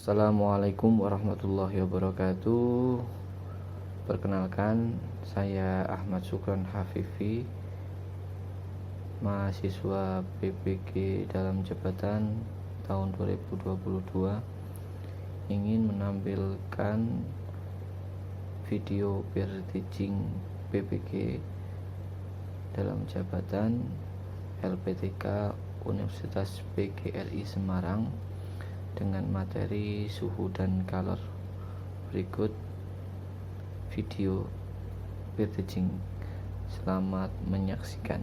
Assalamualaikum warahmatullahi wabarakatuh. Perkenalkan, saya Ahmad Sukron Hafifi, mahasiswa PPG dalam jabatan tahun 2022, ingin menampilkan video peer teaching PPG dalam jabatan LPTK Universitas PGRI Semarang dengan materi suhu dan kalor. Berikut video peer teaching. Selamat menyaksikan.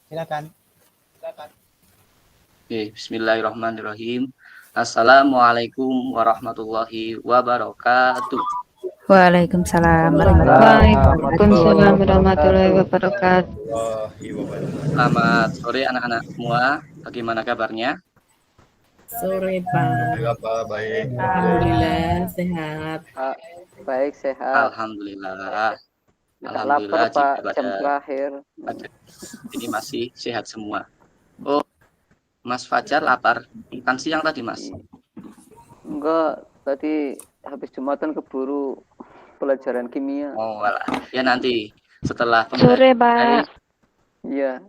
Silakan. Oke, bismillahirrahmanirrahim. Assalamualaikum warahmatullahi wabarakatuh. Waalaikumsalam warahmatullahi wabarakatuh. Selamat sore anak-anak semua. Bagaimana kabarnya? Sore Pak. Baik. Alhamdulillah sehat. Baik, sehat. Alhamdulillah. Lapar, Pak, juga jam terakhir. Ini masih sehat semua. Oh, Mas Fajar lapar. Makan siang tadi, Mas? Enggak, tadi habis Jumatan keburu pelajaran kimia. Oh, alah. Ya nanti setelah Sore, Pak. Iya.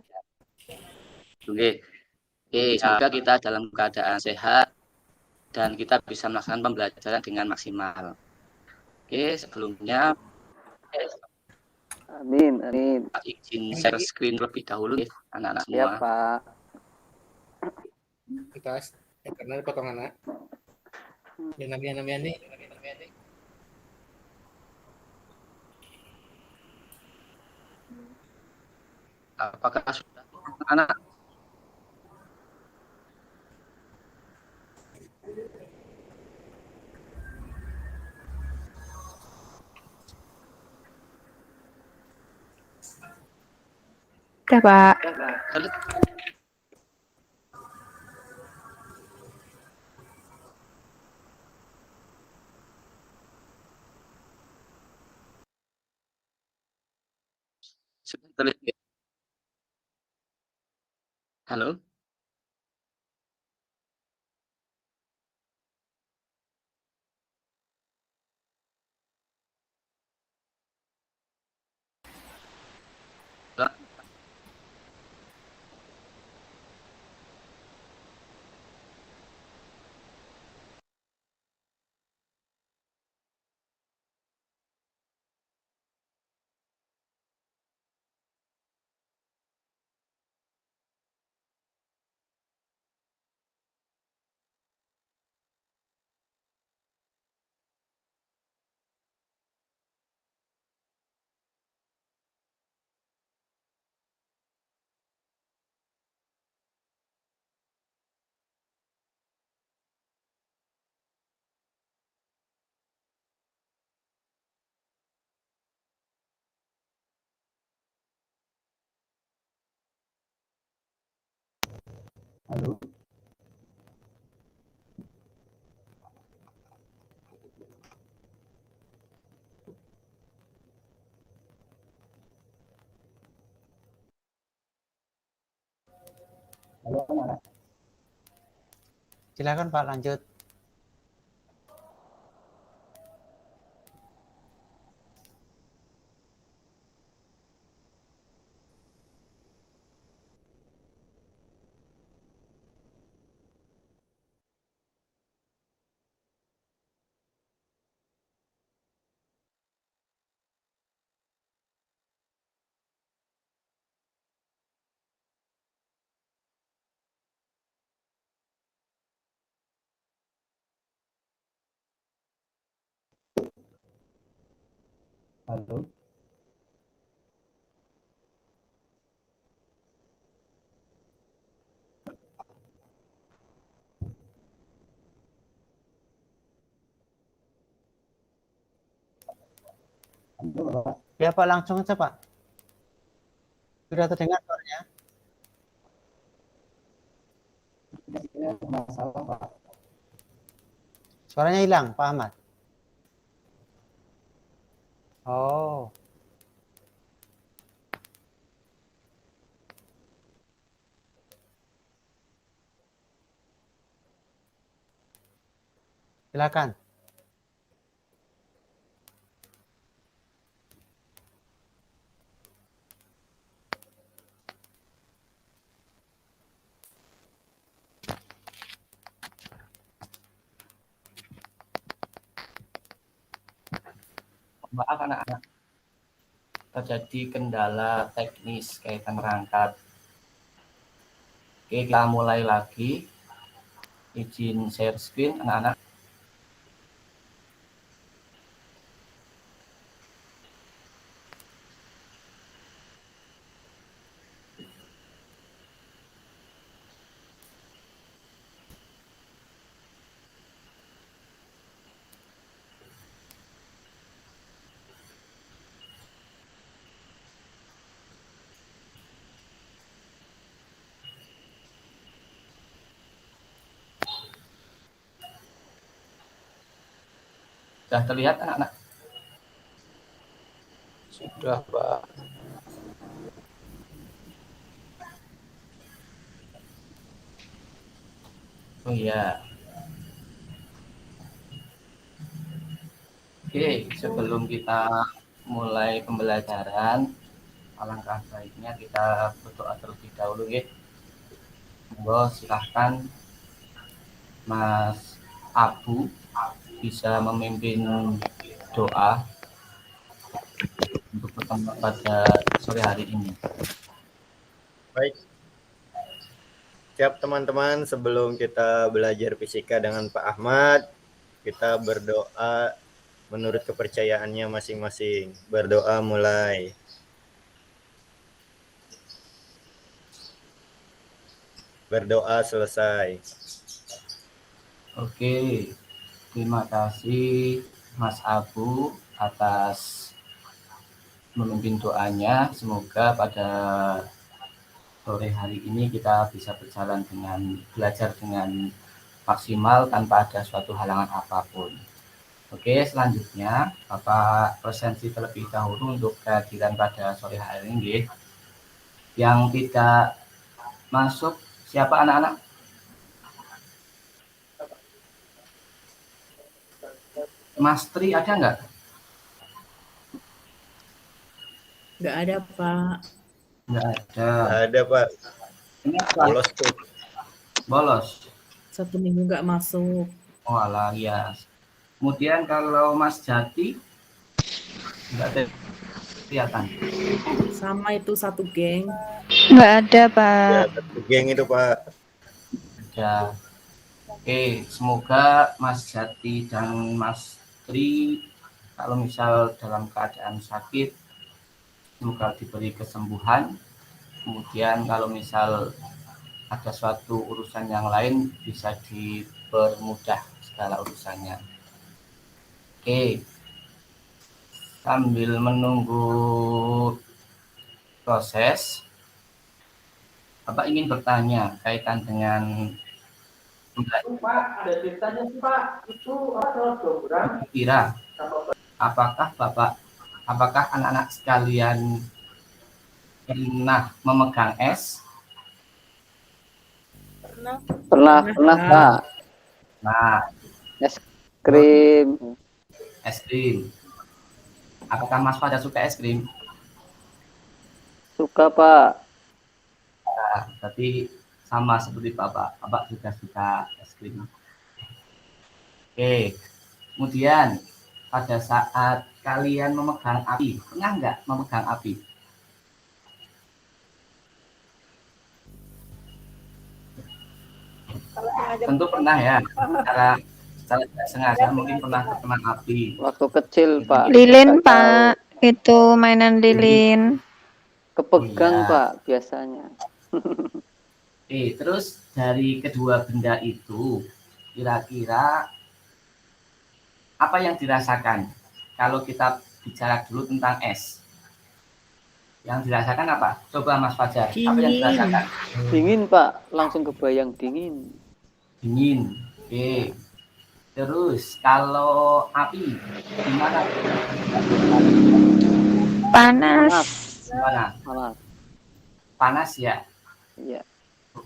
Oke, semoga kita dalam keadaan sehat dan kita bisa melaksanakan pembelajaran dengan maksimal. Oke, sebelumnya Amin. izin share screen terlebih dahulu ya, anak-anak semua. Ya, Pak. Kita karena potong anak. Namanya nih. Apakah sudah anak? Udah, Pak. Halo? Halo. Silakan Pak, lanjut. Halo. Ya Pak, langsung aja Pak. Sudah terdengar suaranya? Masalah Pak. Suaranya hilang, Pak Ahmad. Oh. Silakan. Maaf anak-anak, terjadi kendala teknis kaitan perangkat. Oke, kita mulai lagi. Izin share screen anak-anak. Sudah terlihat anak-anak? Sudah, Pak. Oh iya. Oke, sebelum kita mulai pembelajaran, alangkah baiknya kita berdoa terlebih dahulu ya. Monggo silahkan Mas Abu bisa memimpin doa untuk pertemuan pada sore hari ini. Baik. Siap teman-teman, sebelum kita belajar fisika dengan Pak Ahmad, kita berdoa menurut kepercayaannya masing-masing. Berdoa mulai. Berdoa selesai. Oke, terima kasih Mas Abu atas memimpin doanya. Semoga pada sore hari ini kita bisa berjalan belajar dengan maksimal tanpa ada suatu halangan apapun. Oke, selanjutnya Bapak presentasi terlebih dahulu untuk kehadiran pada sore hari ini. Yang tidak masuk siapa anak-anak? Mas Tri ada nggak? Nggak ada, Pak. Nggak ada. Ada Pak, Ini apa? bolos tuh. Bolos. 1 minggu nggak masuk. Oh alah, ya. Kemudian kalau Mas Jati nggak ada kelihatan. Sama itu satu geng. Nggak ada, Ya, Pak. satu geng itu Pak. Ya. Oke, semoga Mas Jati dan Mas Tri kalau misal dalam keadaan sakit semoga diberi kesembuhan. Kemudian kalau misal ada suatu urusan yang lain bisa dipermudah segala urusannya. Oke, sambil menunggu proses, Bapak ingin bertanya kaitan dengan Pak, ada ceritanya sih, Pak. Itu apa program? kira apakah anak-anak sekalian pernah memegang es? Pernah Pak. Nah, Es krim. es krim. Apakah Mas pada suka es krim? Suka Pak. Nah, berarti sama seperti Bapak juga suka es krim. Oke, kemudian pada saat kalian memegang api, pernah nggak memegang api? Tentu pernah ya, secara tidak sengaja mungkin pernah terkena api. Waktu kecil Pak. Lilin, Nggak tahu. Pak. Itu mainan lilin. Kepegang Iya. Pak biasanya. Terus dari kedua benda itu, kira-kira apa yang dirasakan? Kalau kita bicara dulu tentang es, yang dirasakan apa? Coba Mas Fajar, apa yang Dingin. dirasakan? Dingin Pak, langsung kebayang dingin. Dingin. Oke. Terus kalau api, gimana? Panas. Gimana? Malah. Panas ya? Iya.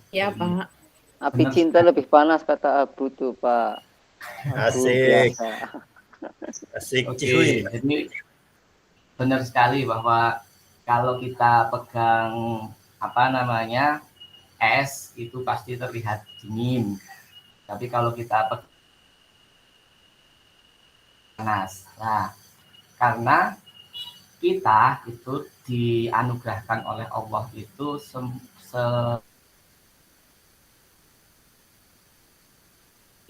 Ya, Pak. Api Benar. cinta lebih panas kata Abu tuh Pak. Waduh, Asik, biasa. asik Oke, cuy. jadi benar sekali bahwa kalau kita pegang apa namanya es itu pasti terlihat dingin. Tapi kalau kita pegang panas, nah karena kita itu dianugerahkan oleh Allah itu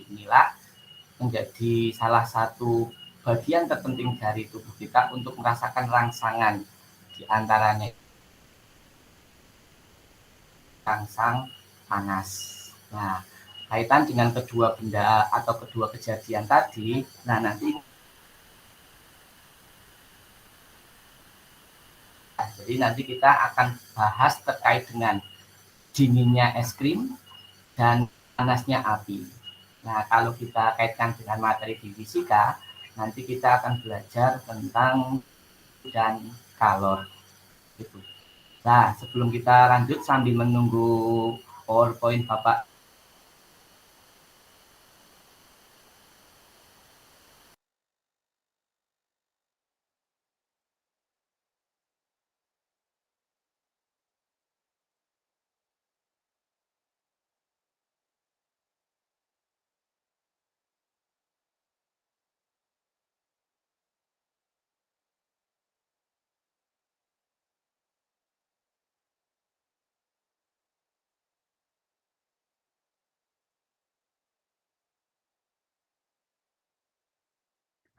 inilah menjadi salah satu bagian terpenting dari tubuh kita untuk merasakan rangsangan, di antaranya rangsang panas. Nah, kaitan dengan kedua benda atau kedua kejadian tadi, nah nanti kita akan bahas terkait dengan dinginnya es krim dan panasnya api. Nah, kalau kita kaitkan dengan materi di fisika, nanti kita akan belajar tentang dan kalor. Gitu. Nah, sebelum kita lanjut sambil menunggu PowerPoint Bapak.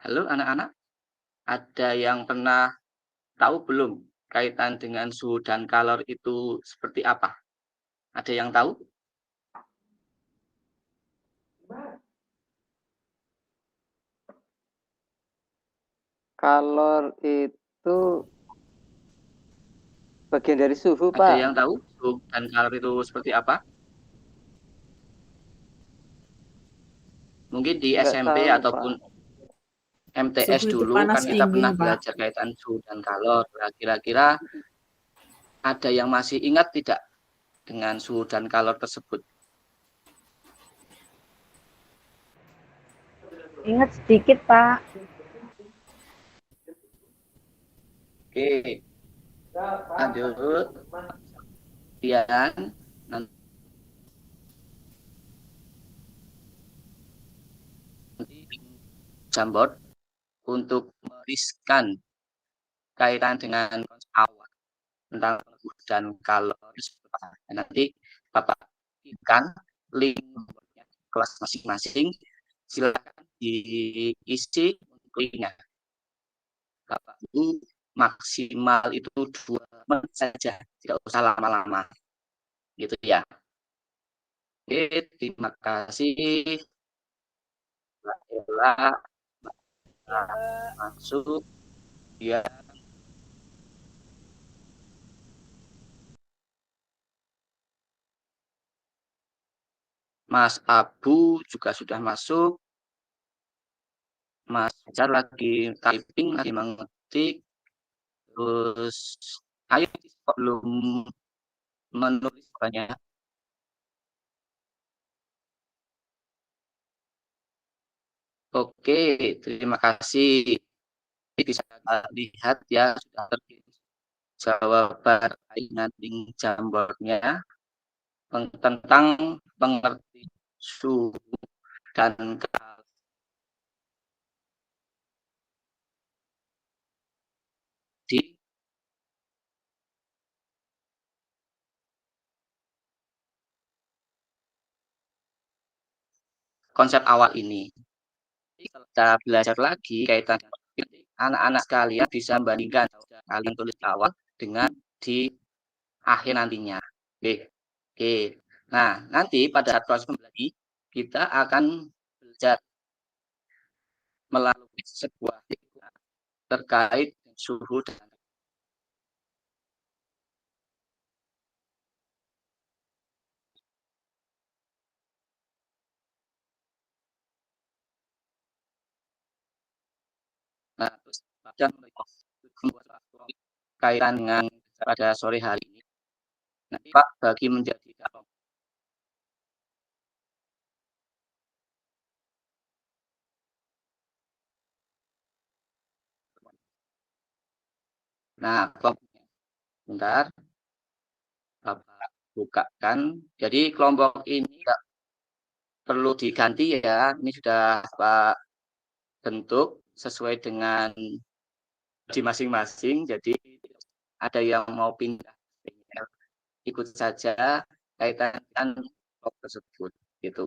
Halo anak-anak, ada yang pernah tahu belum kaitan dengan suhu dan kalor itu seperti apa? Ada yang tahu? Kalor itu bagian dari suhu, Ada Pak. yang tahu suhu dan kalor itu seperti apa? Mungkin di Nggak SMP tahu, ataupun Pak. MTS Suhu itu dulu panas kan kita dingin, pernah Pak. belajar kaitan suhu dan kalor. Nah, kira-kira ada yang masih ingat tidak dengan suhu dan kalor tersebut? Ingat sedikit, Pak. Oke, lanjut. Kemudian nanti Jamboard untuk menuliskan kaitan dengan awal tentang suhu dan kalor. Nanti Bapak berikan link kelas masing-masing, silakan diisi linknya. Bapak Ibu maksimal itu 2 menit saja, tidak usah lama-lama, gitu ya. Oke, terima kasih. Mbak Ella, masuk ya. Mas Abu juga sudah masuk. Mas Fajar lagi typing, lagi mengetik. Terus, ayo belum menulis banyak. Oke, terima kasih. Bisa lihat ya sudah terkirim jawaban dengan link Jamboardnya tentang pengertian suhu dan kalor. Di konsep awal ini. Kita belajar lagi kaitan anak-anak sekalian bisa bandingkan kalian tulis awal dengan di akhir nantinya. Oke. Oke. Nah, nanti pada saat proses kembali kita akan belajar melalui sebuah terkait suhu dan nah, terus kaitan dengan pada sore hari ini. Nanti Pak bagi menjadi Nah, kelompoknya, bentar, Bapak bukakan. Jadi kelompok ini nggak perlu diganti ya. Ini sudah Pak bentuk sesuai dengan di masing-masing. Jadi ada yang mau pindah ikut saja kaitan dengan kelompok tersebut. Gitu.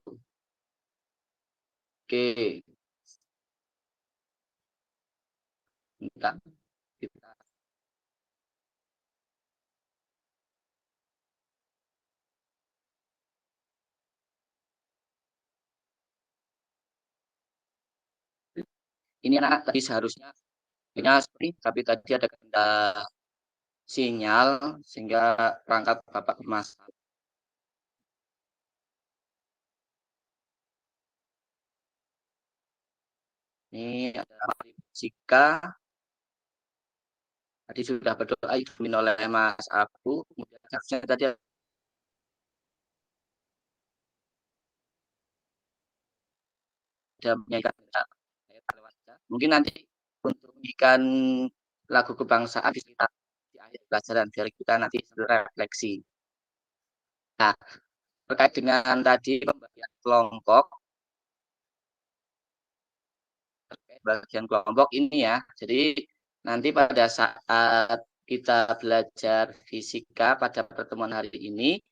Oke, bentar. Kita ini anak tadi seharusnya sorry, tapi tadi ada kendala sinyal sehingga perangkat Bapak bermasalah. Ini ada Jika tadi sudah berdoa dipimpin oleh Mas Abu, kemudian harusnya tadi ada menyanyikan mungkin nanti untuk menyanyikan lagu kebangsaan di akhir pelajaran biar kita nanti refleksi. Nah, terkait dengan tadi pembagian kelompok, bagian kelompok ini ya. Jadi nanti pada saat kita belajar fisika pada pertemuan hari ini,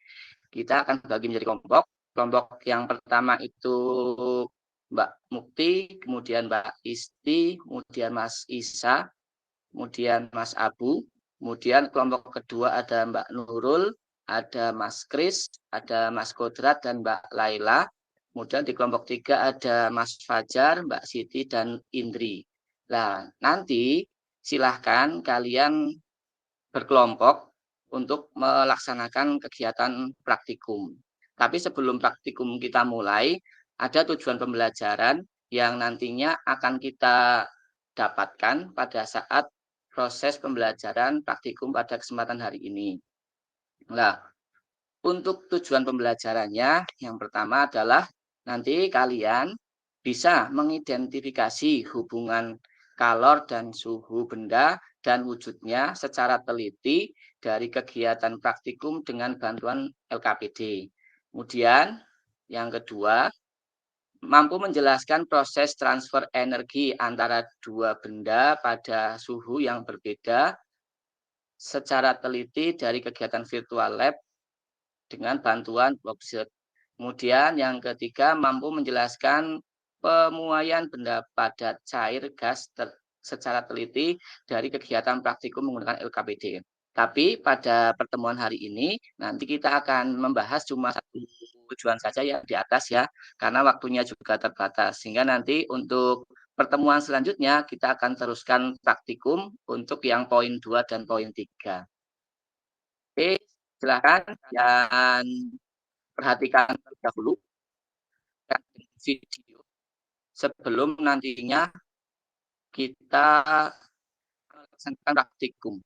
kita akan bagi menjadi kelompok. Kelompok yang pertama itu Mbak Mukti, kemudian Mbak Isti, kemudian Mas Isa, kemudian Mas Abu, kemudian kelompok kedua ada Mbak Nurul, ada Mas Kris, ada Mas Kodrat, dan Mbak Laila. Kemudian di kelompok 3 ada Mas Fajar, Mbak Siti, dan Indri. Nah, nanti silahkan kalian berkelompok untuk melaksanakan kegiatan praktikum. Tapi sebelum praktikum kita mulai, ada tujuan pembelajaran yang nantinya akan kita dapatkan pada saat proses pembelajaran praktikum pada kesempatan hari ini. Nah, untuk tujuan pembelajarannya, yang pertama adalah nanti kalian bisa mengidentifikasi hubungan kalor dan suhu benda dan wujudnya secara teliti dari kegiatan praktikum dengan bantuan LKPD. Kemudian, yang kedua, mampu menjelaskan proses transfer energi antara dua benda pada suhu yang berbeda secara teliti dari kegiatan virtual lab dengan bantuan website. Kemudian yang ketiga, mampu menjelaskan pemuaian benda padat cair gas secara teliti dari kegiatan praktikum menggunakan LKPD. Tapi pada pertemuan hari ini, nanti kita akan membahas cuma satu tujuan saja ya di atas ya, karena waktunya juga terbatas. Sehingga nanti untuk pertemuan selanjutnya kita akan teruskan praktikum untuk yang poin 2 dan poin 3. Oke, silakan kalian perhatikan terlebih dahulu video sebelum nantinya kita melaksanakan praktikum.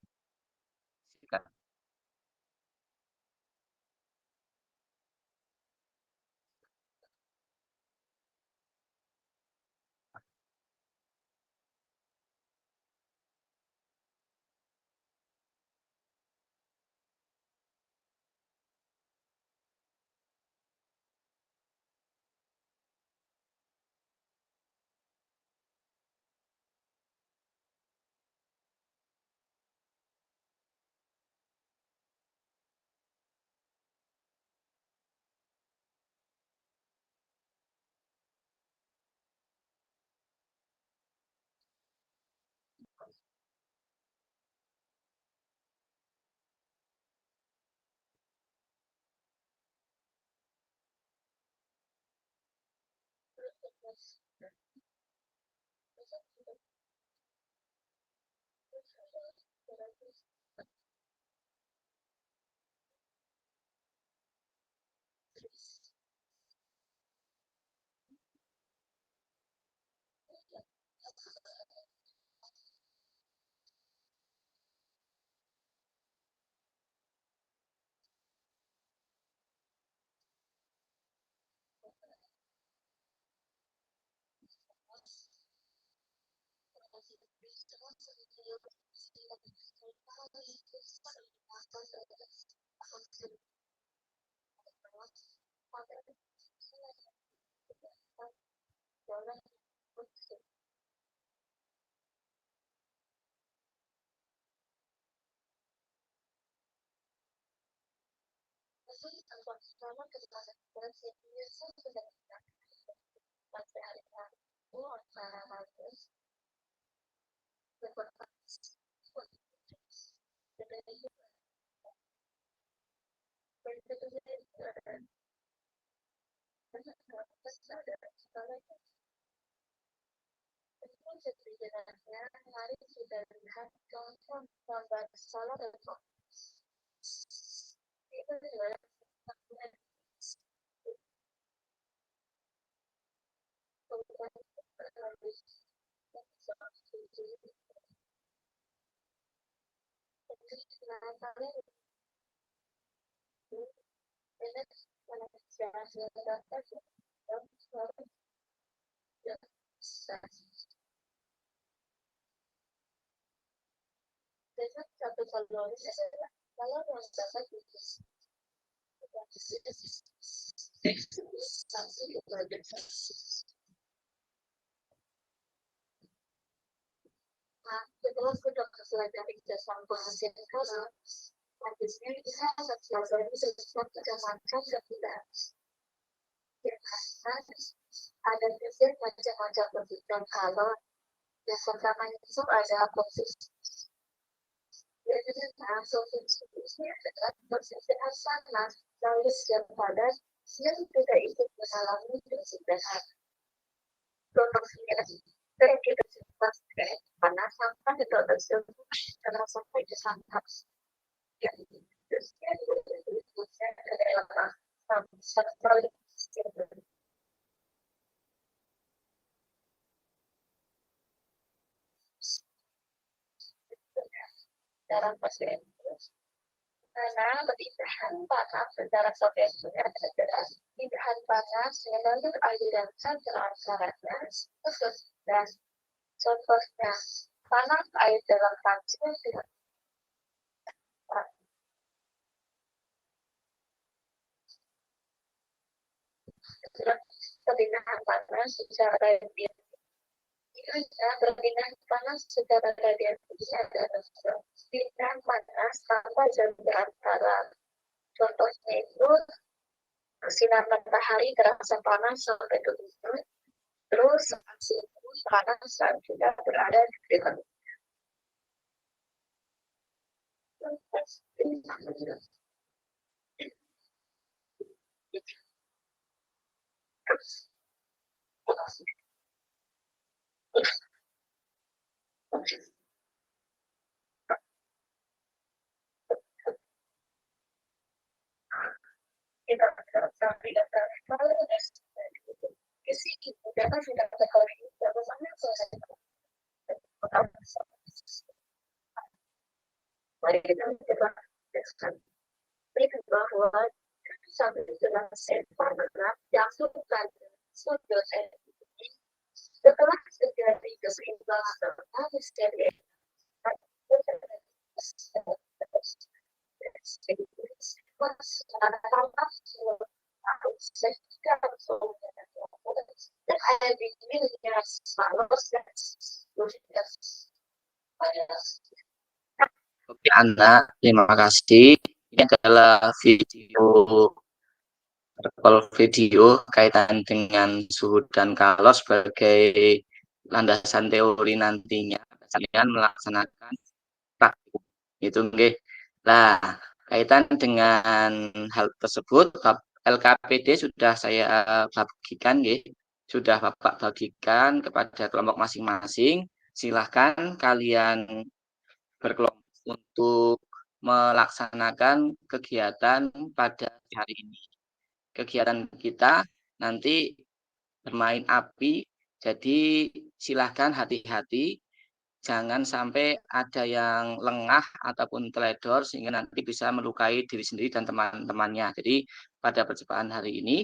Oke, anak, terima kasih. Ini adalah video kaitan dengan suhu dan kalor sebagai landasan teori nantinya kalian melaksanakan praktik. Itu nggih. Nah, kaitan dengan hal tersebut LKPD sudah saya bagikan nggih. Sudah Bapak bagikan kepada kelompok masing-masing. Silahkan kalian berkelompok untuk melaksanakan kegiatan pada hari ini. Kegiatan kita nanti bermain api, jadi silahkan hati-hati, jangan sampai ada yang lengah ataupun teledor sehingga nanti bisa melukai diri sendiri dan teman-temannya. Jadi pada percobaan hari ini,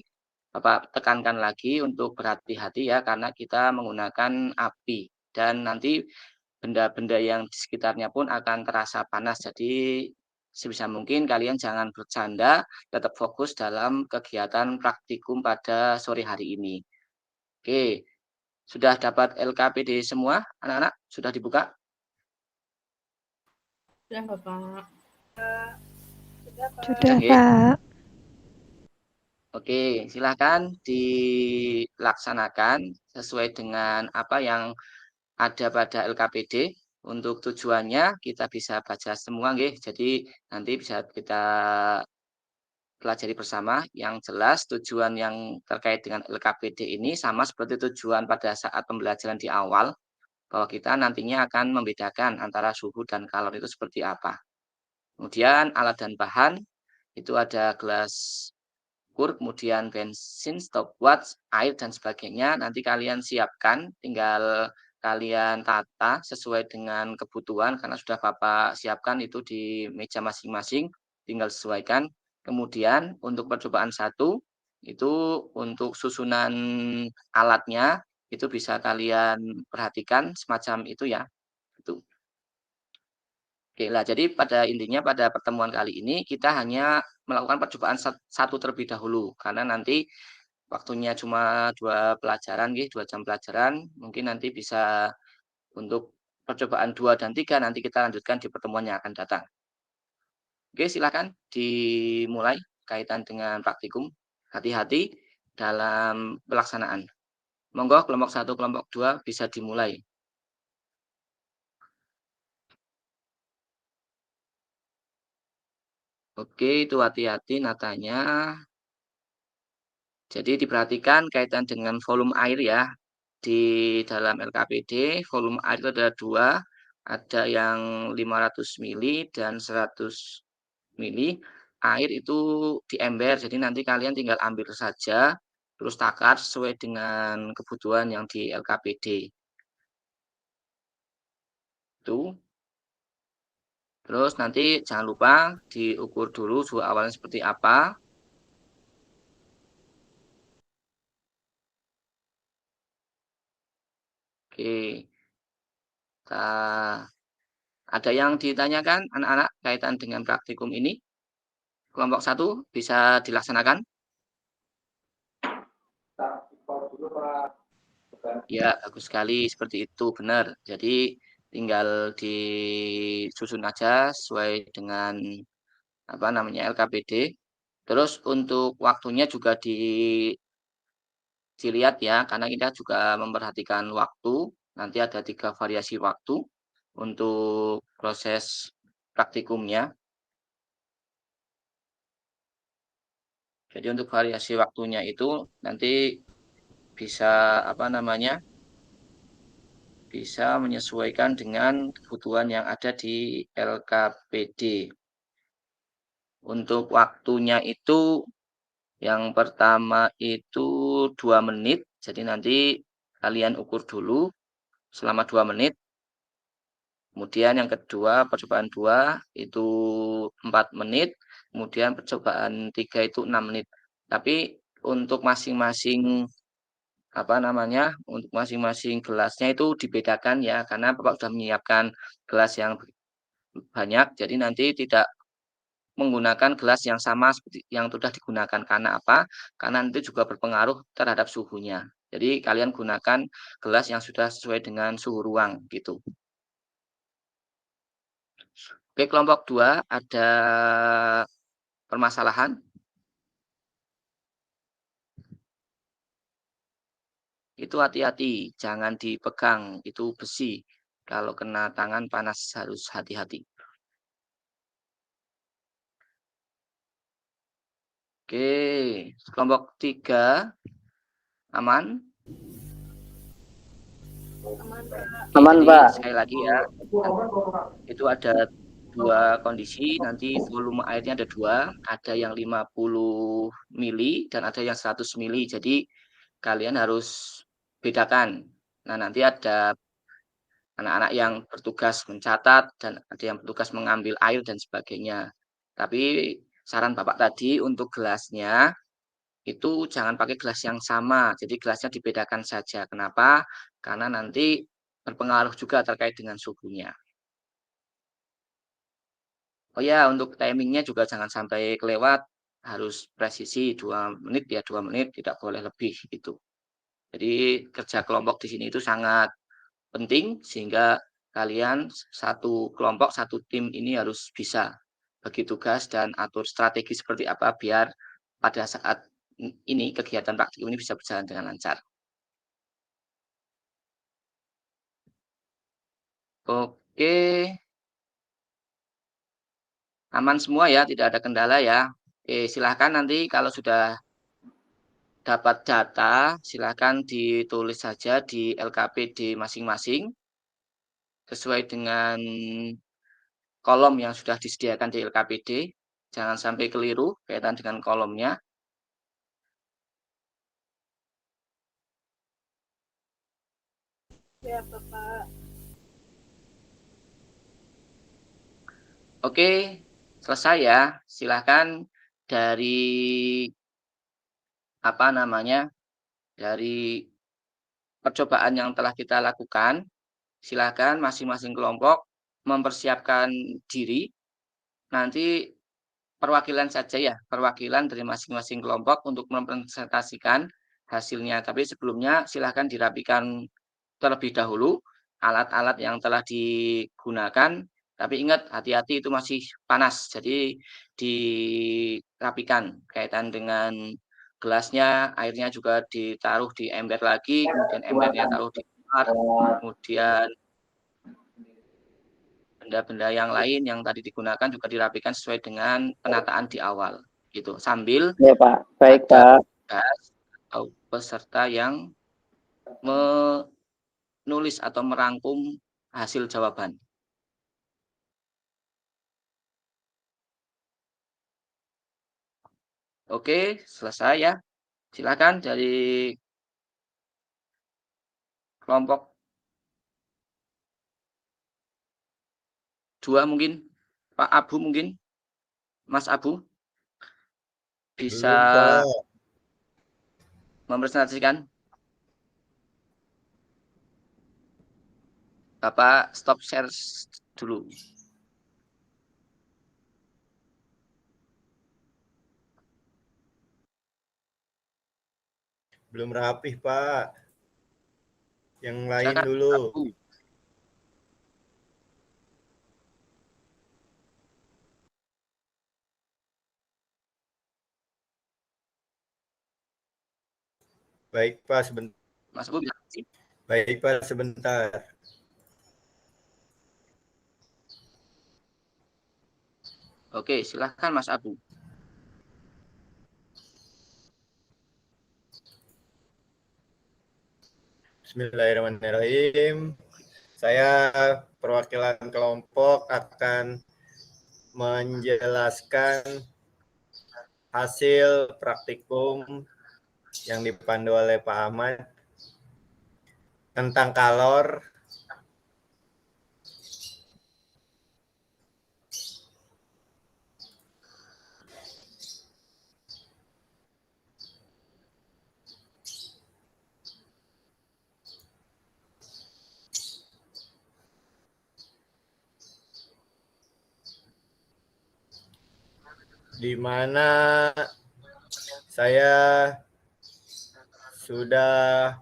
Bapak tekankan lagi untuk berhati-hati ya, karena kita menggunakan api. dan nanti benda-benda yang di sekitarnya pun akan terasa panas. Jadi sebisa mungkin kalian jangan bercanda, tetap fokus dalam kegiatan praktikum pada sore hari ini. Oke, sudah dapat LKPD semua anak-anak? Sudah dibuka? Sudah, Bapak. Sudah, Oke. Pak. Oke, silakan dilaksanakan sesuai dengan apa yang ada pada LKPD. Untuk tujuannya kita bisa baca semua, nggih. Jadi nanti bisa kita pelajari bersama. Yang jelas tujuan yang terkait dengan LKPD ini sama seperti tujuan pada saat pembelajaran di awal, bahwa kita nantinya akan membedakan antara suhu dan kalor itu seperti apa. Kemudian alat dan bahan itu ada gelas ukur, kemudian bensin, stopwatch, air dan sebagainya. Nanti kalian siapkan, tinggal kalian tata sesuai dengan kebutuhan karena sudah Bapak siapkan itu di meja masing-masing, tinggal sesuaikan. Kemudian untuk percobaan 1 itu untuk susunan alatnya itu bisa kalian perhatikan semacam itu ya. Itu. Oke lah, jadi pada intinya pada pertemuan kali ini kita hanya melakukan percobaan 1 terlebih dahulu karena nanti waktunya cuma 2 pelajaran 2 jam pelajaran, mungkin nanti bisa untuk percobaan 2 dan 3 nanti kita lanjutkan di pertemuan yang akan datang. Oke, silakan dimulai kaitan dengan praktikum. Hati-hati dalam pelaksanaan. Monggo kelompok 1, kelompok 2 bisa dimulai. Oke, itu hati-hati natanya. Jadi diperhatikan kaitan dengan volume air ya. Di dalam LKPD volume air itu ada 2, ada yang 500 mili dan 100 mili. Air itu di ember, jadi nanti kalian tinggal ambil saja, terus takar sesuai dengan kebutuhan yang di LKPD. Itu. Terus nanti jangan lupa diukur dulu suhu awalnya seperti apa. Oke. Ada yang ditanyakan anak-anak kaitan dengan praktikum ini? Kelompok 1 bisa dilaksanakan? Ya, bagus sekali seperti itu, benar. Jadi tinggal disusun aja sesuai dengan apa namanya LKPD. Terus untuk waktunya juga dilihat ya, karena kita juga memperhatikan waktu. Nanti ada 3 variasi waktu untuk proses praktikumnya. Jadi untuk variasi waktunya itu nanti bisa apa namanya? Bisa menyesuaikan dengan kebutuhan yang ada di LKPD. Untuk waktunya itu yang pertama itu 2 menit. Jadi nanti kalian ukur dulu selama 2 menit. Kemudian yang kedua percobaan 2 itu 4 menit. Kemudian percobaan 3 itu 6 menit. Tapi untuk masing-masing apa namanya, untuk masing-masing gelasnya itu dibedakan ya, karena Bapak sudah menyiapkan gelas yang banyak, jadi nanti tidak menggunakan gelas yang sama seperti yang sudah digunakan. Karena apa? Karena nanti juga berpengaruh terhadap suhunya. Jadi kalian gunakan gelas yang sudah sesuai dengan suhu ruang gitu. Oke, kelompok 2 ada permasalahan? Itu hati-hati, jangan dipegang, itu besi. Kalau kena tangan panas harus hati-hati. Oke, kelompok 3 aman? Aman, Jadi Pak. sekali lagi ya, itu ada 2 kondisi, nanti volume airnya ada 2, ada yang 50 mili dan ada yang 100 mili. Jadi kalian harus bedakan. Nah, nanti ada anak-anak yang bertugas mencatat dan ada yang bertugas mengambil air dan sebagainya. Tapi saran Bapak tadi untuk gelasnya itu jangan pakai gelas yang sama. Jadi gelasnya dibedakan saja. Kenapa? Karena nanti berpengaruh juga terkait dengan suhunya. Oh ya, untuk timingnya juga jangan sampai kelewat, harus presisi 2 menit ya 2 menit, tidak boleh lebih gitu. Jadi kerja kelompok di sini itu sangat penting sehingga kalian satu kelompok, satu tim ini harus bisa bagi tugas dan atur strategi seperti apa biar pada saat ini kegiatan praktikum ini bisa berjalan dengan lancar. Oke, aman semua ya, tidak ada kendala ya. Oke, silahkan nanti kalau sudah dapat data, silahkan ditulis saja di LKPD masing-masing sesuai dengan kolom yang sudah disediakan di LKPD. Jangan sampai keliru kaitan dengan kolomnya. Ya, Bapak. Oke, selesai ya. Silahkan dari apa namanya, dari percobaan yang telah kita lakukan, silahkan masing-masing kelompok mempersiapkan diri. Nanti perwakilan saja ya, perwakilan dari masing-masing kelompok untuk mempresentasikan hasilnya. Tapi sebelumnya silahkan dirapikan terlebih dahulu alat-alat yang telah digunakan. Tapi ingat, hati-hati itu masih panas, jadi dirapikan kaitan dengan gelasnya, airnya juga ditaruh di ember lagi, kemudian embernya taruh di luar, kemudian benda-benda yang lain yang tadi digunakan juga dirapikan sesuai dengan penataan di awal, gitu. Sambil Ya Pak, baik ada Pak. tugas atau peserta yang menulis atau merangkum hasil jawaban. Oke, selesai ya. Silakan dari kelompok 2 mungkin, Pak Abu mungkin, Mas Abu bisa Belum, Pak. mempresentasikan. Bapak stop share dulu. Belum rapih, Pak. Yang lain Silakan, dulu. Abu. Baik, Pak, sebentar. Mas Abu bisa. Baik, Pak, sebentar. Oke, silahkan Mas Abu. Bismillahirrahmanirrahim. Saya perwakilan kelompok akan menjelaskan hasil praktikum yang dipandu oleh Pak Ahmad tentang kalor di mana saya sudah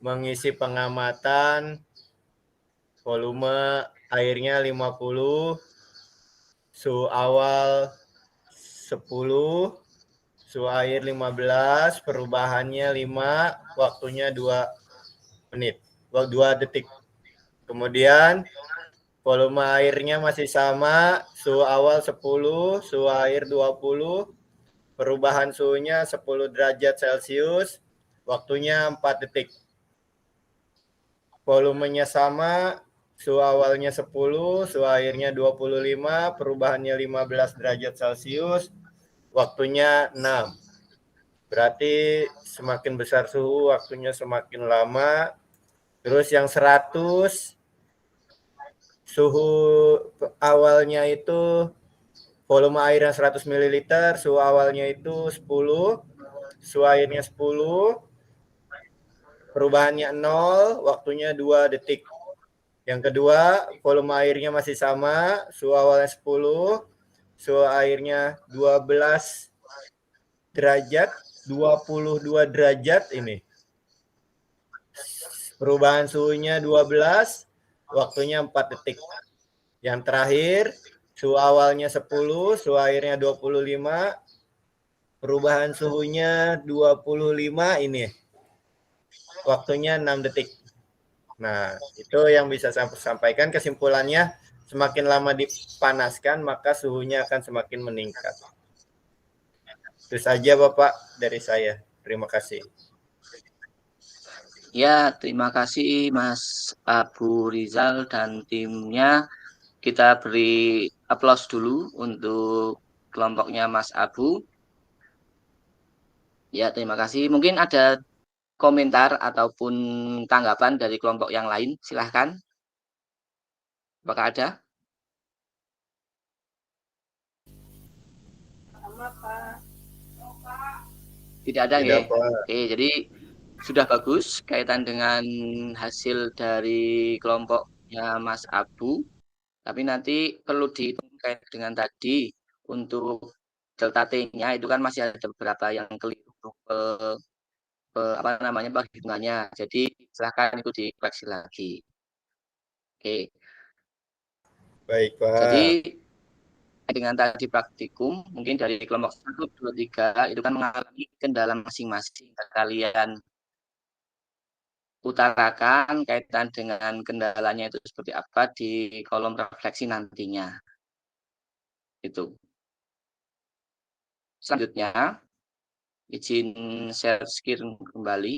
mengisi pengamatan volume airnya 50, suhu awal 10, suhu air 15, perubahannya 5, waktunya 2 menit, 2 detik. Kemudian volume airnya masih sama, suhu awal 10, suhu air 20, perubahan suhunya 10 derajat Celcius, waktunya 4 detik. Volumenya sama, suhu awalnya 10, suhu airnya 25, perubahannya 15 derajat Celcius, waktunya 6. Berarti semakin besar suhu, waktunya semakin lama. Terus yang 100, suhu awalnya itu volume air yang 100 ml, suhu awalnya itu 10, suhu airnya 10, perubahannya 0, waktunya 2 detik. Yang kedua, volume airnya masih sama, suhu awalnya 10, suhu airnya 12 derajat, 22 derajat ini. Perubahan suhunya 12, waktunya 4 detik. Yang terakhir, suhu awalnya 10, suhu airnya 25, perubahan suhunya 25 ini. Waktunya 6 detik. Nah, itu yang bisa saya sampaikan. Kesimpulannya, semakin lama dipanaskan, maka suhunya akan semakin meningkat. Itu saja Bapak dari saya. Terima kasih. Ya, terima kasih Mas Abu Rizal dan timnya. Kita beri aplaus dulu untuk kelompoknya Mas Abu. Ya, terima kasih. Mungkin ada komentar ataupun tanggapan dari kelompok yang lain. Silahkan. Apakah ada? Tidak ada, Tidak, nggih. Pak. Oke, jadi sudah bagus kaitan dengan hasil dari kelompoknya Mas Abu. Tapi nanti perlu dihitung kait dengan tadi untuk delta T-nya itu kan masih ada beberapa yang keliru apa namanya perhitungannya. Jadi silahkan itu dikoreksi lagi. Oke. Baik, Jadi Pak. dengan tadi praktikum mungkin dari kelompok 1, 2, 3 itu kan mengalami kendala masing-masing. Kalian utarakan kaitan dengan kendalanya itu seperti apa di kolom refleksi nantinya. Itu. Selanjutnya, izin share screen kembali.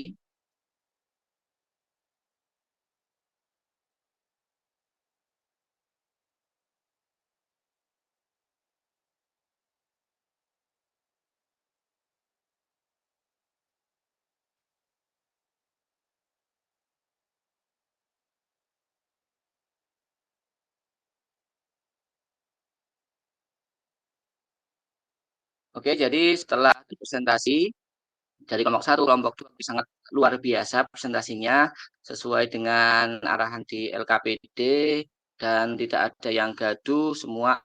Oke, jadi setelah presentasi dari kelompok 1, kelompok 2 sangat luar biasa presentasinya sesuai dengan arahan di LKPD dan tidak ada yang gaduh, semua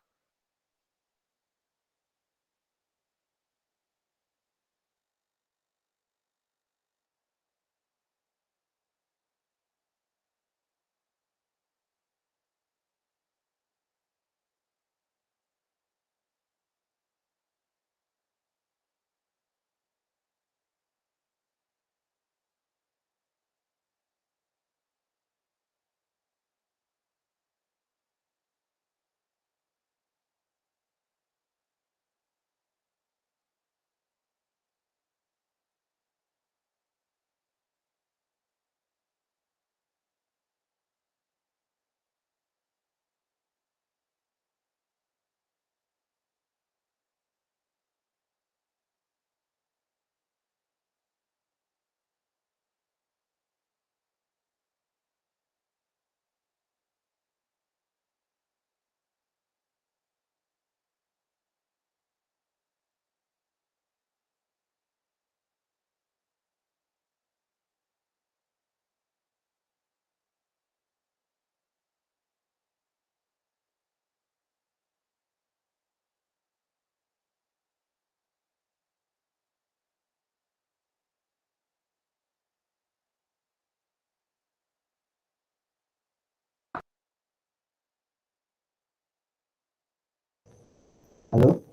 Halo?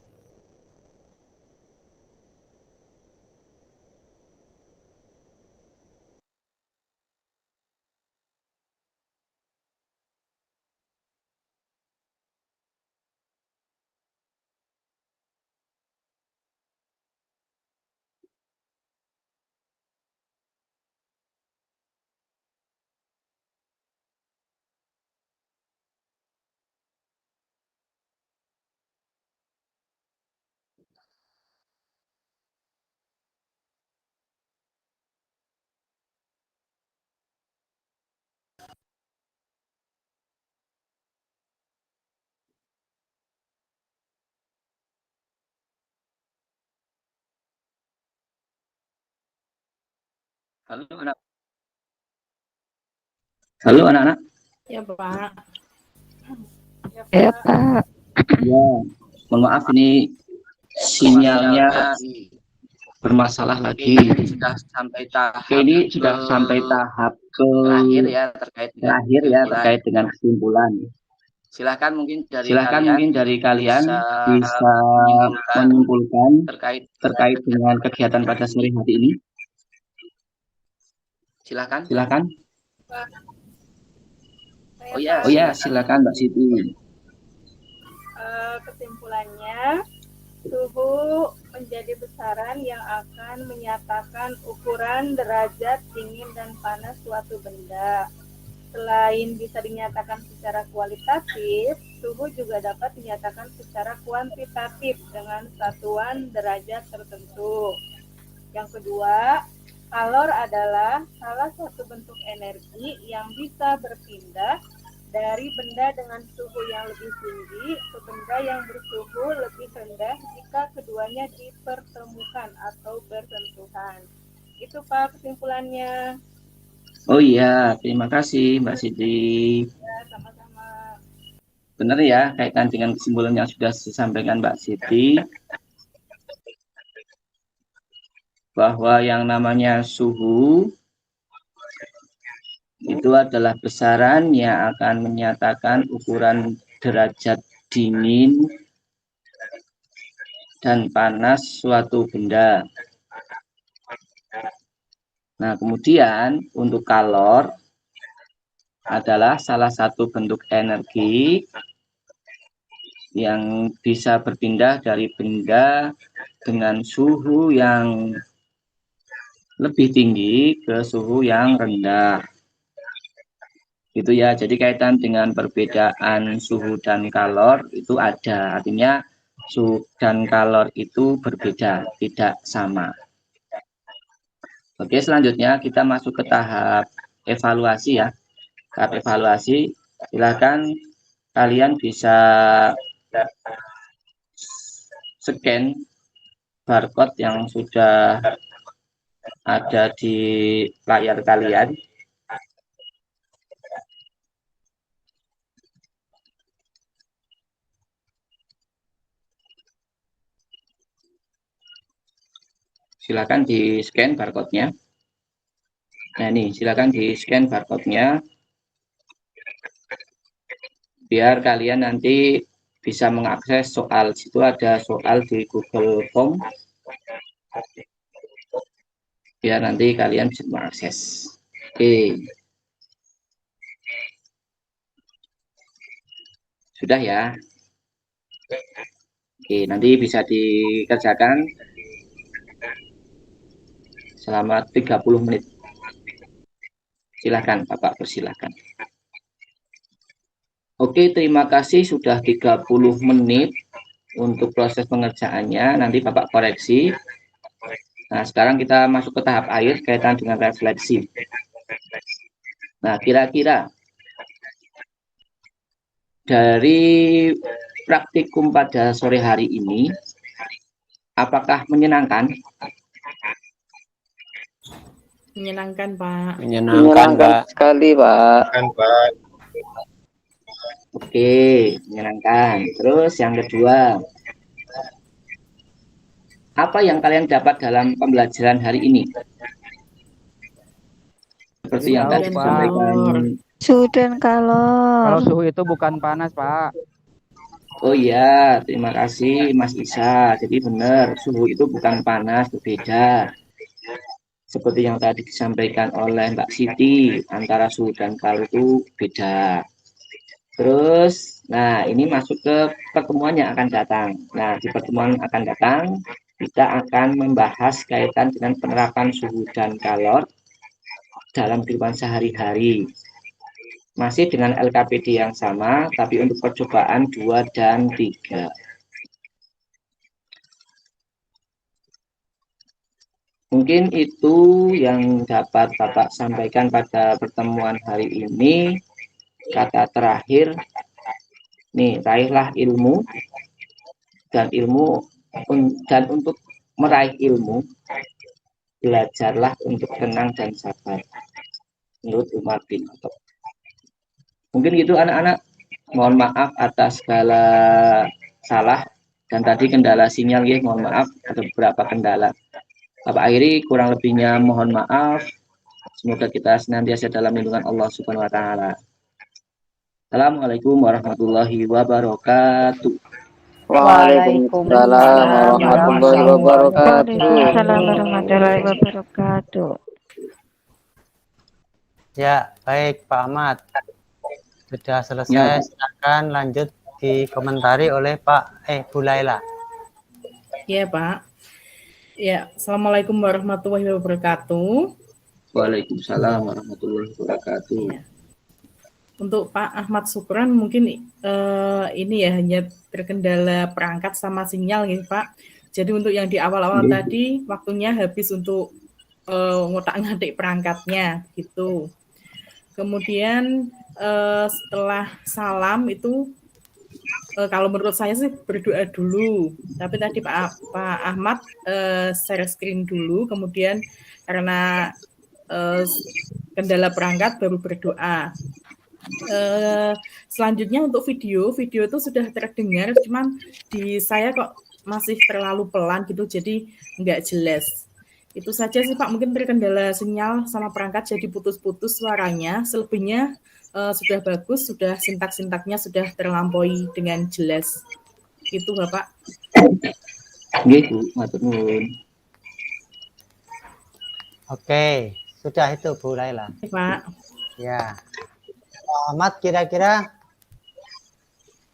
halo anak. Halo anak-anak. Ya, Pak. Ya, Pak. Ya, mohon maaf ini sinyalnya bermasalah lagi. Sudah sampai tahap Ini sudah sampai tahap terakhir ya terkait dengan kesimpulan. terkait dengan kesimpulan. Silahkan mungkin dari kalian bisa menyimpulkan terkait dengan kegiatan pada sore hari ini. Silakan. Saya Oh ya, Silakan Mbak Siti. kesimpulannya, suhu menjadi besaran yang akan menyatakan ukuran derajat dingin dan panas suatu benda. Selain bisa dinyatakan secara kualitatif, suhu juga dapat dinyatakan secara kuantitatif dengan satuan derajat tertentu. Yang kedua, kalor adalah salah satu bentuk energi yang bisa berpindah dari benda dengan suhu yang lebih tinggi ke benda yang bersuhu lebih rendah jika keduanya dipertemukan atau bersentuhan. Itu Pak kesimpulannya. Oh iya, terima kasih Mbak Siti. Ya, sama-sama. Benar ya, kaitan dengan kesimpulan yang sudah disampaikan Mbak Siti, bahwa yang namanya suhu itu adalah besaran yang akan menyatakan ukuran derajat dingin dan panas suatu benda. Nah, kemudian untuk kalor adalah salah satu bentuk energi yang bisa berpindah dari benda dengan suhu yang lebih tinggi ke suhu yang rendah. Gitu ya, jadi kaitan dengan perbedaan suhu dan kalor itu ada, artinya suhu dan kalor itu berbeda, tidak sama. Oke, selanjutnya kita masuk ke tahap evaluasi ya. Tahap evaluasi, silakan kalian bisa scan barcode yang sudah ada di layar kalian. Silakan di scan barcode-nya. Nah ini silakan di scan barcode-nya biar kalian nanti bisa mengakses soal. Situ ada soal di Google Form biar nanti kalian bisa mengakses. Oke, sudah ya. Oke, nanti bisa dikerjakan selama 30 menit. Silakan Bapak, persilahkan. Oke, terima kasih sudah 30 menit untuk proses pengerjaannya. Nanti Bapak koreksi. Nah, sekarang kita masuk ke tahap akhir kaitan dengan refleksi. Nah, kira-kira dari praktikum pada sore hari ini, apakah menyenangkan? Menyenangkan, Pak. Menyenangkan sekali, Pak. Kan Pak. Oke, menyenangkan. Terus yang kedua, apa yang kalian dapat dalam pembelajaran hari ini? Seperti yang tadi disampaikan. Suhu dan kalor. Kalau suhu itu bukan panas, Pak. Oh iya, terima kasih Mas Isa. Jadi benar, suhu itu bukan panas, berbeda. Seperti yang tadi disampaikan oleh Mbak Siti, antara suhu dan kalor itu beda. Terus, nah ini masuk ke pertemuan yang akan datang. Nah, di pertemuan akan datang, kita akan membahas kaitan dengan penerapan suhu dan kalor dalam kehidupan sehari-hari. Masih dengan LKPD yang sama, tapi untuk percobaan 2 dan 3. Mungkin itu yang dapat Bapak sampaikan pada pertemuan hari ini. Kata terakhir, nih, raihlah ilmu, dan untuk meraih ilmu, belajarlah untuk tenang dan sabar. Menurut Umar bin Khattab. Mungkin gitu anak-anak. Mohon maaf atas segala salah dan tadi kendala sinyal ya, mohon maaf ada beberapa kendala. Bapak akhiri kurang lebihnya mohon maaf. Semoga kita senantiasa dalam lindungan Allah Subhanahu wa taala. Assalamualaikum warahmatullahi wabarakatuh. Waalaikumsalam warahmatullahi wabarakatuh. Waalaikumsalam warahmatullahi wabarakatuh. Ya, baik Pak Ahmad. Sudah selesai, silakan lanjut dikomentari oleh Bu Laila. Ya, Pak. Ya, Assalamualaikum warahmatullahi wabarakatuh. Waalaikumsalam warahmatullahi wabarakatuh. Ya. Untuk Pak Ahmad Syukran mungkin ini ya hanya terkendala perangkat sama sinyal ya Pak. Jadi untuk yang di awal-awal tadi waktunya habis untuk ngotak-ngatik perangkatnya gitu. Kemudian setelah salam itu kalau menurut saya sih berdoa dulu. Tapi tadi Pak Ahmad share screen dulu, kemudian karena kendala perangkat baru berdoa. Selanjutnya untuk video itu sudah terdengar, cuman di saya kok masih terlalu pelan gitu, jadi nggak jelas. Itu saja sih Pak, mungkin terkendala sinyal sama perangkat jadi putus-putus suaranya. Selebihnya sudah bagus, sudah sintak-sintaknya sudah terlampaui dengan jelas. Itu Bapak. Gitu, matur nuwun. Oke, sudah itu Bu Laila. Pak. Ya. Pak Ahmad, kira-kira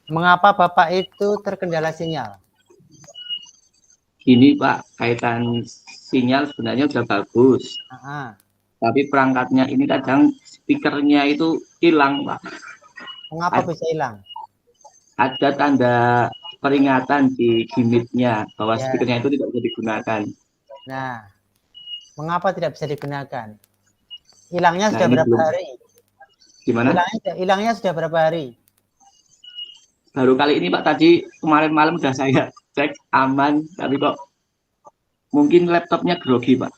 mengapa Bapak itu terkendala sinyal? Ini Pak, kaitan sinyal sebenarnya sudah bagus. Tapi perangkatnya ini kadang speakernya itu hilang Pak. Mengapa bisa hilang? Ada tanda peringatan di gimmicknya bahwa speakernya itu tidak bisa digunakan. Nah, mengapa tidak bisa digunakan? Hilangnya sudah berapa hari? Gimana? Hilangnya sudah berapa hari? Baru kali ini Pak, tadi kemarin malam sudah saya cek aman, tapi kok mungkin laptopnya grogi Pak.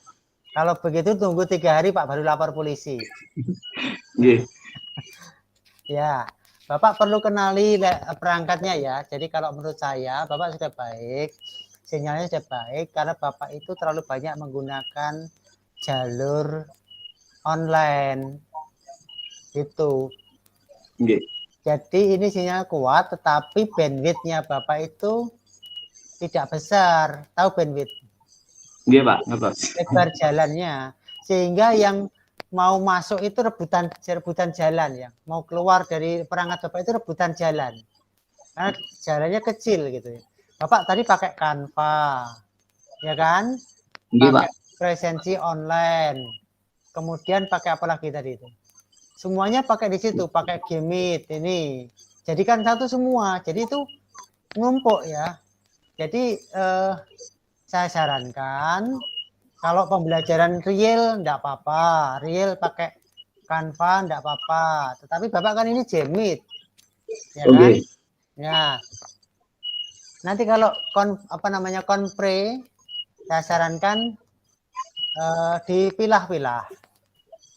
Kalau begitu tunggu 3 hari Pak, baru lapor polisi. Yeah. Ya, Bapak perlu kenali perangkatnya ya. Jadi kalau menurut saya Bapak sudah baik, sinyalnya sudah baik, karena Bapak itu terlalu banyak menggunakan jalur online. Itu. Yeah. Jadi ini sinyal kuat, tetapi bandwidth-nya Bapak itu tidak besar. Tahu bandwidth? Iya Pak, ngertos. Lebar jalannya, sehingga yang mau masuk itu rebutan jalan ya. Mau keluar dari perangkat Bapak itu rebutan jalan. Karena jalannya kecil gitu ya. Bapak tadi pakai Canva, ya kan? Iya Pakai Pak. presensi online. Kemudian pakai apa lagi tadi itu? Semuanya pakai di situ, pakai Gmeet ini. Jadi kan satu semua. Jadi itu numpuk ya. Jadi saya sarankan kalau pembelajaran real enggak apa-apa, real pakai Canva enggak apa-apa. Tetapi Bapak kan ini Gmeet. Ya kan? Ya. Nanti kalau konpre saya sarankan dipilah-pilah.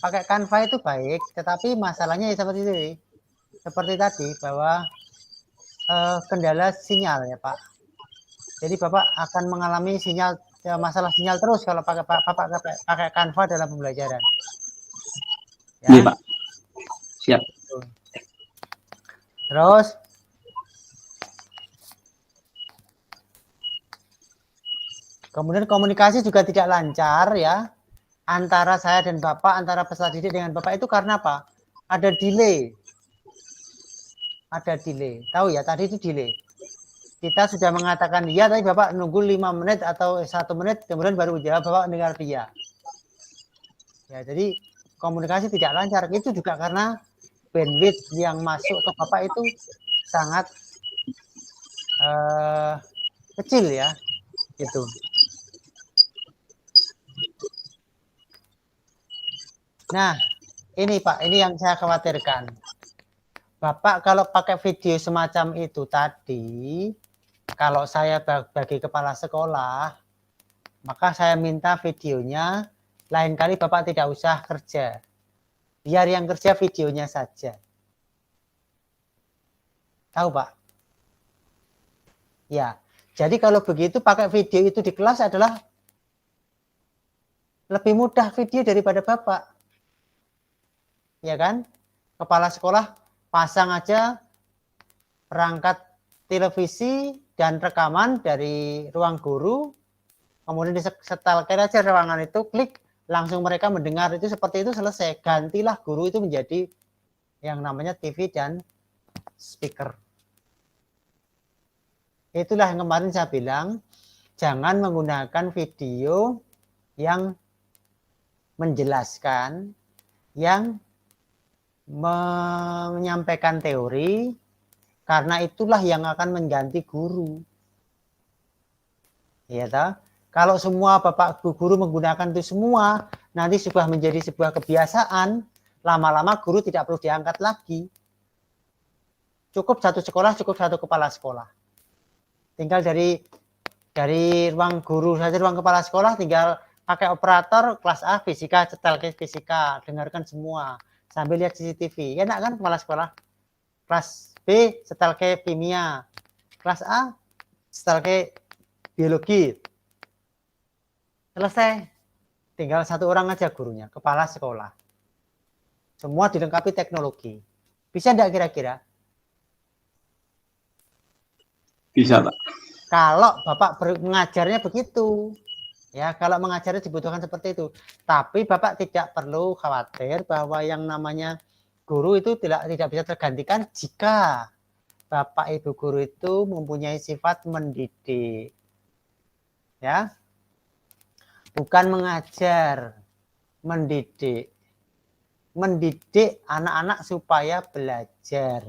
Pakai Canva itu baik, tetapi masalahnya ya seperti itu. Seperti tadi bahwa kendala sinyal ya Pak. Jadi Bapak akan mengalami masalah sinyal terus kalau pakai Canva dalam pembelajaran. Ya. Iya Pak. Siap. Terus kemudian komunikasi juga tidak lancar ya. Antara saya dan Bapak, antara peserta didik dengan Bapak itu karena apa? Ada delay. Ada delay. Tahu ya, tadi itu delay. Kita sudah mengatakan iya, tapi Bapak nunggu 5 menit atau 1 menit, kemudian baru jawab, Bapak dengar dia. Ya, jadi komunikasi tidak lancar. Itu juga karena bandwidth yang masuk ke Bapak itu sangat kecil ya. Gitu. Nah, ini Pak, ini yang saya khawatirkan. Bapak kalau pakai video semacam itu tadi, kalau saya bagi kepala sekolah, maka saya minta videonya, lain kali Bapak tidak usah kerja. Biar yang kerja videonya saja. Tahu Pak? Ya, jadi kalau begitu pakai video itu di kelas adalah lebih mudah video daripada Bapak. Ya kan? Kepala sekolah pasang aja perangkat televisi dan rekaman dari ruang guru, kemudian disetelkan aja ruangan itu, klik, langsung mereka mendengar itu seperti itu, selesai. Gantilah guru itu menjadi yang namanya TV dan speaker. Itulah yang kemarin saya bilang, jangan menggunakan video yang menjelaskan, yang menyampaikan teori, karena itulah yang akan mengganti guru. Ya toh? Kalau semua Bapak guru menggunakan itu semua, nanti sudah menjadi sebuah kebiasaan, lama-lama guru tidak perlu diangkat lagi. Cukup satu sekolah, cukup satu kepala sekolah. Tinggal dari ruang guru saja, ruang kepala sekolah, tinggal pakai operator kelas A fisika, cetel ke fisika, dengarkan semua sambil lihat CCTV. Enak kan kepala sekolah? Kelas B setel ke kimia, kelas A setel ke biologi. Selesai. Tinggal satu orang aja gurunya, kepala sekolah. Semua dilengkapi teknologi. Bisa enggak kira-kira? Bisa, Pak. Kalau Bapak mengajarnya begitu. Ya, kalau mengajarnya dibutuhkan seperti itu. Tapi Bapak tidak perlu khawatir bahwa yang namanya guru itu tidak bisa tergantikan jika Bapak Ibu guru itu mempunyai sifat mendidik. Ya. Bukan mengajar, mendidik. Mendidik anak-anak supaya belajar.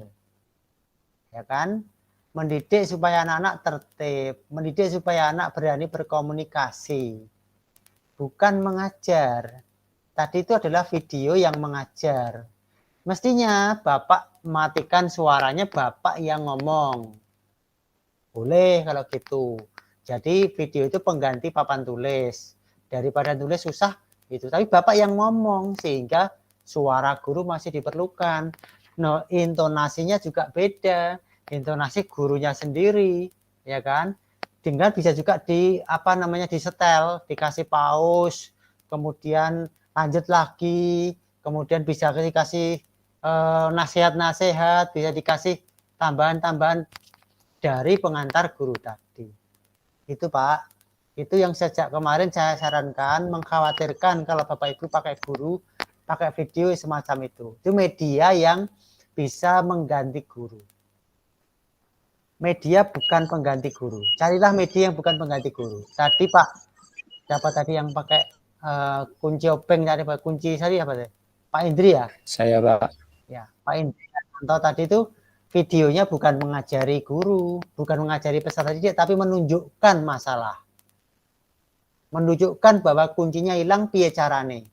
Ya kan? Mendidik supaya anak-anak tertib, mendidik supaya anak berani berkomunikasi. Bukan mengajar. Tadi itu adalah video yang mengajar. Mestinya Bapak matikan suaranya, Bapak yang ngomong. Boleh kalau gitu. Jadi video itu pengganti papan tulis. Daripada tulis susah itu. Tapi Bapak yang ngomong sehingga suara guru masih diperlukan. No, intonasinya juga beda. Intonasi gurunya sendiri, ya kan? Dengan bisa juga disetel, dikasih pause, kemudian lanjut lagi, kemudian bisa dikasih nasihat-nasihat, bisa dikasih tambahan-tambahan dari pengantar guru tadi. Itu Pak, itu yang sejak kemarin saya sarankan, mengkhawatirkan kalau Bapak Ibu pakai guru, pakai video semacam itu. Itu media yang bisa mengganti guru. Media bukan pengganti guru. Carilah media yang bukan pengganti guru. Tadi Pak, dapat tadi yang pakai kunci obeng tadi Pak, kunci tadi apa tadi? Pak Indri ya? Saya Pak. Ya, Pak Indri. Atau tadi itu videonya bukan mengajari guru, bukan mengajari peserta didik, tapi menunjukkan masalah. Menunjukkan bahwa kuncinya hilang piye carane.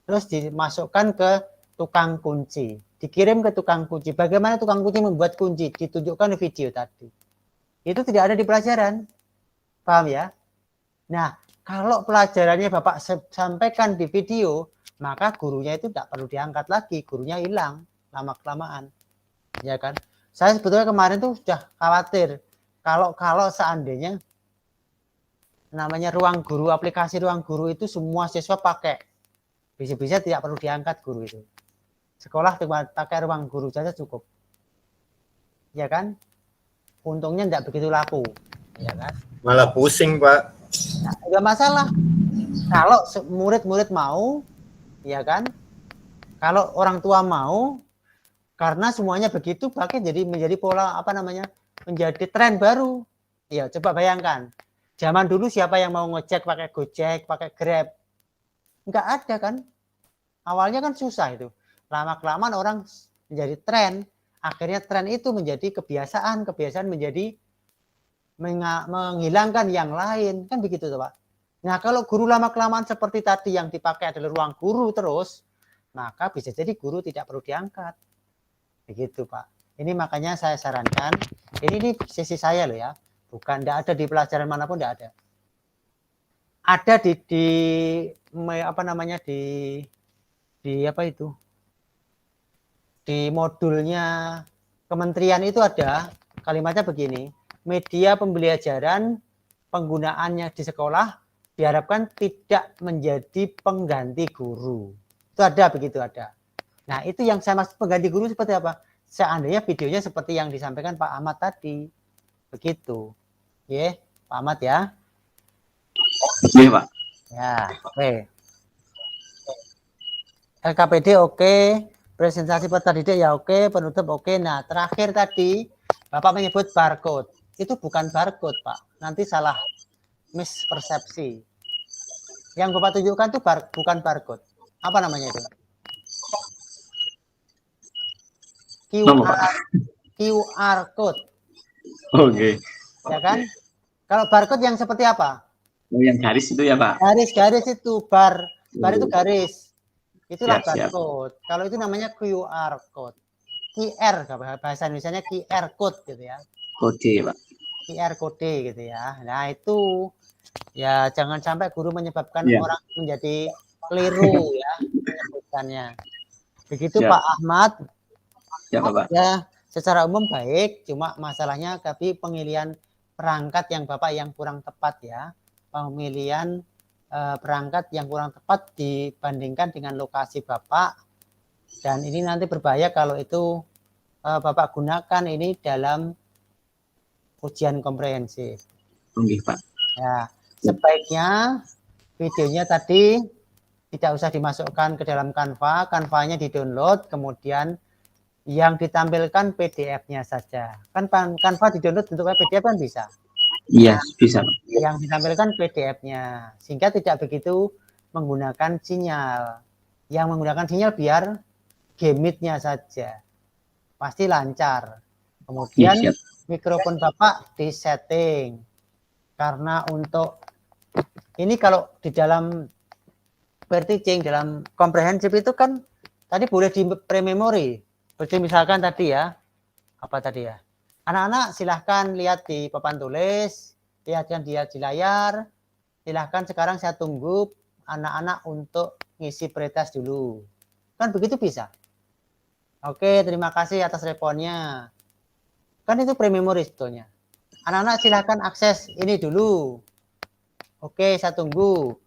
Terus dimasukkan ke tukang kunci. Dikirim ke tukang kunci. Bagaimana tukang kunci membuat kunci? Ditunjukkan di video tadi. Itu tidak ada di pelajaran. Paham ya? Nah, kalau pelajarannya Bapak sampaikan di video, maka gurunya itu tidak perlu diangkat lagi. Gurunya hilang lama-kelamaan. Ya kan? Saya sebetulnya kemarin tuh sudah khawatir. Kalau seandainya namanya ruang guru, aplikasi ruang guru itu semua siswa pakai. Bisa-bisa tidak perlu diangkat guru itu. Sekolah cuma pakai ruang guru saja cukup. Ya kan? Untungnya tidak begitu laku. Ya kan? Malah pusing, Pak. Nah, enggak masalah. Kalau murid-murid mau, ya kan? Kalau orang tua mau, karena semuanya begitu, pakai menjadi pola menjadi tren baru. Ya, coba bayangkan. Zaman dulu siapa yang mau ngecek pakai Gojek, pakai Grab? Enggak ada kan? Awalnya kan susah itu. Lama-kelamaan orang menjadi tren. Akhirnya tren itu menjadi kebiasaan. Kebiasaan menjadi menghilangkan yang lain. Kan begitu tuh Pak. Nah kalau guru lama-kelamaan seperti tadi yang dipakai adalah ruang guru terus, maka bisa jadi guru tidak perlu diangkat. Begitu Pak. Ini makanya saya sarankan, ini sisi saya loh ya. Bukan, tidak ada di pelajaran manapun, tidak ada. Ada di modulnya kementerian itu ada kalimatnya begini, media pembelajaran penggunaannya di sekolah diharapkan tidak menjadi pengganti guru. Itu ada, begitu ada. Nah, itu yang saya maksud pengganti guru seperti apa? Seandainya videonya seperti yang disampaikan Pak Ahmad tadi. Begitu. Ya, Pak Ahmad ya. Iya, Pak. Ya, oke. LKPD oke, presentasi peserta didik ya oke, penutup oke. Nah, terakhir tadi Bapak menyebut barcode. Itu bukan barcode, Pak. Nanti salah mispersepsi. Yang Bapak tunjukkan itu bukan barcode. Apa namanya itu? QR code. Oke. Ya kan? Kalau barcode yang seperti apa? Oh, yang garis itu ya, Pak? Garis itu bar itu garis. Itulah Siap. barcode. Kalau itu namanya QR code. QR, bahasa Indonesianya QR code gitu ya. Kode, Pak. QR kode gitu ya. Nah, itu ya jangan sampai guru menyebabkan orang menjadi keliru ya menyebutkannya. Begitu Siap. Pak Ahmad. Ya, Pak. Ya, secara umum baik, cuma masalahnya tapi pemilihan perangkat yang Bapak yang kurang tepat ya. Pemilihan perangkat yang kurang tepat dibandingkan dengan lokasi Bapak, dan ini nanti berbahaya kalau itu Bapak gunakan ini dalam ujian komprehensif. Oke, Pak. Ya, sebaiknya videonya tadi tidak usah dimasukkan ke dalam Canva, Canva-nya di-download, kemudian yang ditampilkan PDF-nya saja. Kan Canva di-download bentuknya PDF kan bisa. Iya, bisa. Yang ditampilkan PDF-nya, sehingga tidak begitu menggunakan sinyal. Yang menggunakan sinyal biar Gmeet-nya saja. Pasti lancar. Kemudian mikrofon Bapak disetting. Karena untuk ini kalau di dalam pre-teaching, dalam komprehensif itu kan tadi boleh di pre-memory. Seperti misalkan tadi ya, apa tadi ya? Anak-anak silahkan lihat di papan tulis, lihatkan dia di layar. Silahkan sekarang saya tunggu anak-anak untuk ngisi pretest dulu. Kan begitu bisa. Oke, terima kasih atas responnya. Kan itu pre-memory sebetulnya. Anak-anak silahkan akses ini dulu. Oke, saya tunggu.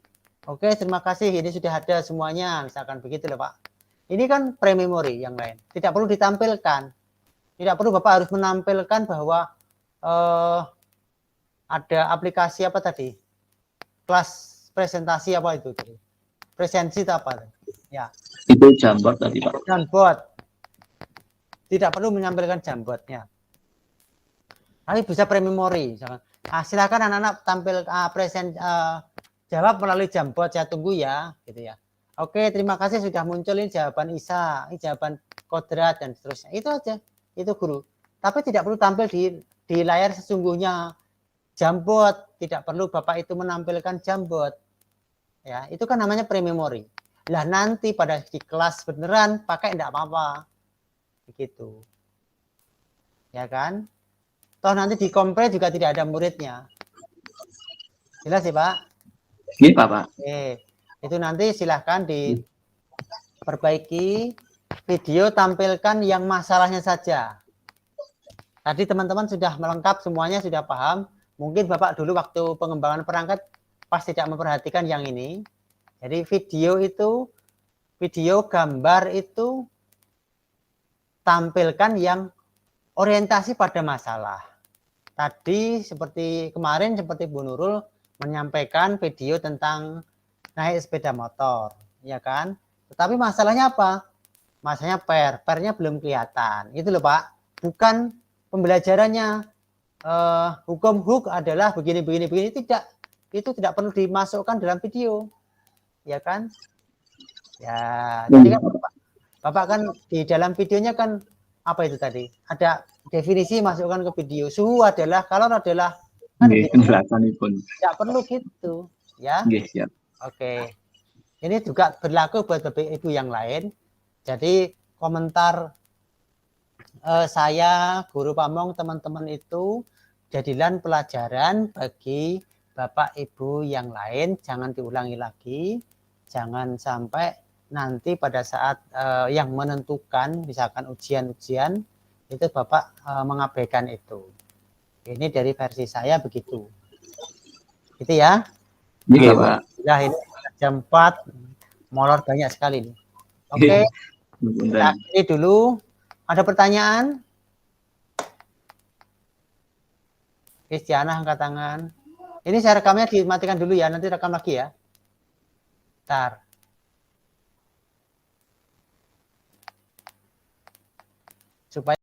Oke, terima kasih. Ini sudah ada semuanya. Misalkan begitu loh, Pak. Ini kan pre-memory yang lain. Tidak perlu ditampilkan. Tidak perlu Bapak harus menampilkan bahwa ada aplikasi apa tadi? Kelas presentasi apa itu tadi? Presensi itu apa? Ya. Itu Jamboard tadi, Pak. Jamboard. Tidak perlu menampilkan Jamboardnya. Tapi bisa pre-memory. Silakan anak-anak tampil jawab melalui Jamboard. Saya tunggu ya, gitu ya. Oke, terima kasih sudah muncul ini jawaban Isa, ini jawaban kodrat dan seterusnya. Itu aja. Itu guru. Tapi tidak perlu tampil di layar sesungguhnya Jamboard. Tidak perlu Bapak itu menampilkan Jamboard. Ya, itu kan namanya pre-memory. Lah nanti pada di kelas beneran pakai enggak apa-apa. Begitu. Ya kan? Toh nanti di kompre juga tidak ada muridnya. Jelas ya, Pak? Iya, Pak. Oke. Itu nanti silahkan diperbaiki video, tampilkan yang masalahnya saja. Tadi teman-teman sudah melengkap semuanya, sudah paham. Mungkin Bapak dulu waktu pengembangan perangkat pas tidak memperhatikan yang ini. Jadi video gambar itu tampilkan yang orientasi pada masalah. Tadi seperti kemarin seperti Bu Nurul menyampaikan video tentang naik sepeda motor, ya kan? Tetapi masalahnya apa? Masalahnya pernya belum kelihatan. Itu loh Pak, bukan pembelajarannya hukum hook adalah begini, tidak. Itu tidak perlu dimasukkan dalam video, ya kan? Ya, jadi kan Bapak kan di dalam videonya kan apa itu tadi? Ada definisi masukkan ke video. Suhu adalah, kalor adalah, kan gitu. Tidak perlu gitu, ya. Siap. Oke, ini juga berlaku buat Bapak Ibu yang lain. Jadi komentar saya, Guru Pamong, teman-teman itu jadilah pelajaran bagi Bapak Ibu yang lain. Jangan diulangi lagi, jangan sampai nanti pada saat yang menentukan, misalkan ujian-ujian, Itu Bapak mengabaikan itu. Ini dari versi saya begitu. Gitu ya. Iya Pak. Ya, ini jam 4, molor banyak sekali nih. Oke, kita akhiri dulu. Ada pertanyaan? Kristiana angkat tangan. Ini saya rekamnya dimatikan dulu ya, nanti rekam lagi ya. Bentar. Supaya